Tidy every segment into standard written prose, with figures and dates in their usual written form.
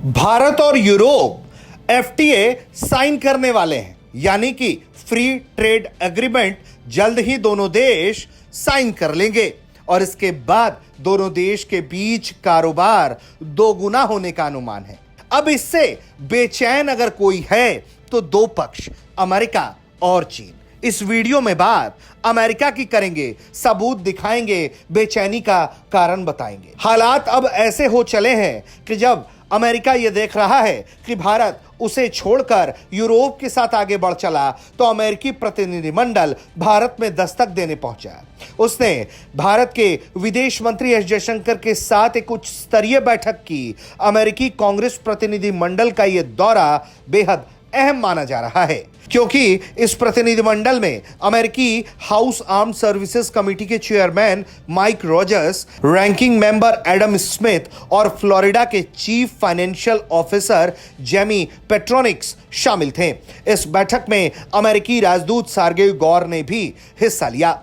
भारत और Europe FTA sign करने वाले हैं, यानी कि फ्री ट्रेड एग्रीमेंट जल्द ही दोनों देश साइन कर लेंगे और इसके बाद दोनों देश के बीच कारोबार दोगुना होने का अनुमान है। अब इससे बेचैन अगर कोई है तो दो पक्ष, अमेरिका और चीन। इस वीडियो में बात अमेरिका की करेंगे, सबूत दिखाएंगे, बेचैनी का कारण बताएंगे। हालात अब ऐसे हो चले हैं कि जब अमेरिका यह देख रहा है कि भारत उसे छोड़कर यूरोप के साथ आगे बढ़ चला, तो अमेरिकी प्रतिनिधिमंडल भारत में दस्तक देने पहुंचा। उसने भारत के विदेश मंत्री एस जयशंकर के साथ एक उच्च स्तरीय बैठक की। अमेरिकी कांग्रेस प्रतिनिधिमंडल का यह दौरा बेहद अहम माना जा रहा है, क्योंकि इस प्रतिनिधिमंडल में अमेरिकी हाउस आर्म्ड सर्विसेज कमेटी के chairman Mike Rogers, ranking member Adam Smith और फ्लोरिडा के chief financial officer Jamie Patronis शामिल थे। इस बैठक में अमेरिकी राजदूत सार्गेई गौर ने भी हिस्सा लिया।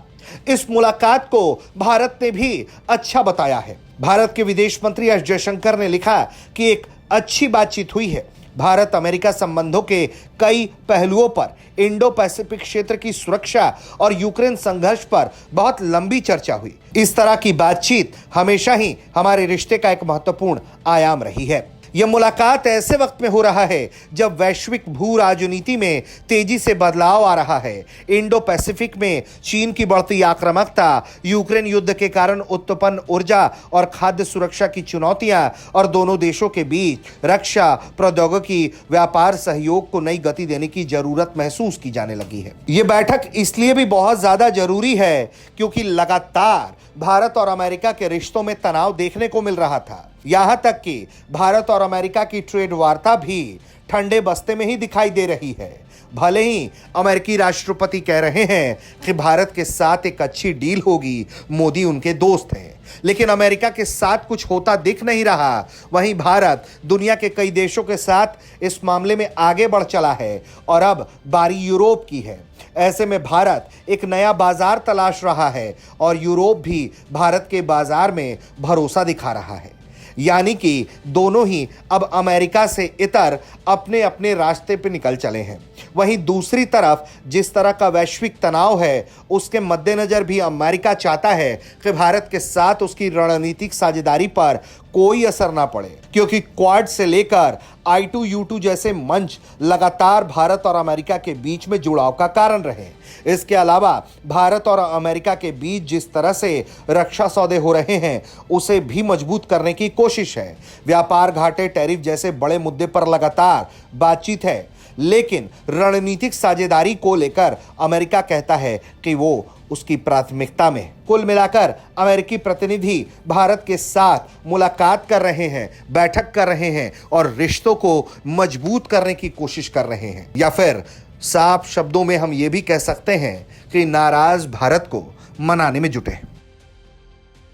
इस मुलाकात को भारत ने भी अच्छा बताया है। भारत के विदेश मंत्री एस जयशंकर ने लिखा कि एक अच्छी बातचीत हुई है। भारत अमेरिका संबंधों के कई पहलुओं पर, इंडो पैसिफिक क्षेत्र की सुरक्षा और यूक्रेन संघर्ष पर बहुत लंबी चर्चा हुई। इस तरह की बातचीत हमेशा ही हमारे रिश्ते का एक महत्वपूर्ण आयाम रही है। यह मुलाकात ऐसे वक्त में हो रहा है जब वैश्विक भू राजनीति में तेजी से बदलाव आ रहा है। इंडो पैसिफिक में चीन की बढ़ती आक्रामकता, यूक्रेन युद्ध के कारण उत्पन्न ऊर्जा और खाद्य सुरक्षा की चुनौतियां और दोनों देशों के बीच रक्षा, प्रौद्योगिकी, व्यापार सहयोग को नई गति देने की जरूरत महसूस की जाने लगी है। यह बैठक इसलिए भी बहुत ज्यादा जरूरी है क्योंकि लगातार भारत और अमेरिका के रिश्तों में तनाव देखने को मिल रहा था। यहां तक कि भारत और अमेरिका की ट्रेड वार्ता भी ठंडे बस्ते में ही दिखाई दे रही है। भले ही अमेरिकी राष्ट्रपति कह रहे हैं कि भारत के साथ एक अच्छी डील होगी, मोदी उनके दोस्त हैं, लेकिन अमेरिका के साथ कुछ होता दिख नहीं रहा। वहीं भारत दुनिया के कई देशों के साथ इस मामले में आगे बढ़ चला है और अब बारी यूरोप की है। ऐसे में भारत एक नया बाजार तलाश रहा है और यूरोप भी भारत के बाजार में भरोसा दिखा रहा है। यानी कि दोनों ही अब अमेरिका से इतर अपने अपने रास्ते पे निकल चले हैं। वहीं दूसरी तरफ जिस तरह का वैश्विक तनाव है, उसके मद्देनजर भी अमेरिका चाहता है कि भारत के साथ उसकी रणनीतिक साझेदारी पर कोई असर ना पड़े, क्योंकि क्वाड से लेकर I2U2 जैसे मंच लगातार भारत और अमेरिका के बीच में जुड़ाव का कारण रहे। इसके अलावा भारत और अमेरिका के बीच जिस तरह से रक्षा सौदे हो रहे हैं, उसे भी मजबूत करने की कोशिश है। व्यापार घाटे, टैरिफ जैसे बड़े मुद्दे पर लगातार बातचीत है, लेकिन रणनीतिक साझेदारी को लेकर अमेरिका कहता है कि वो उसकी प्राथमिकता में। कुल मिलाकर अमेरिकी प्रतिनिधि भारत के साथ मुलाकात कर रहे हैं, बैठक कर रहे हैं और रिश्तों को मजबूत करने की कोशिश कर रहे हैं, या फिर साफ शब्दों में हम ये भी कह सकते हैं कि नाराज भारत को मनाने में जुटे हैं।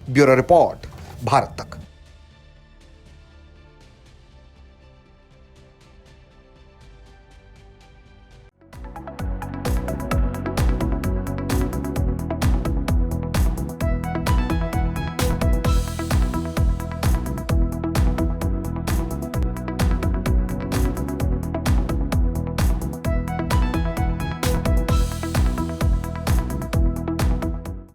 ब्यूरो रिपोर्ट, भारत तक।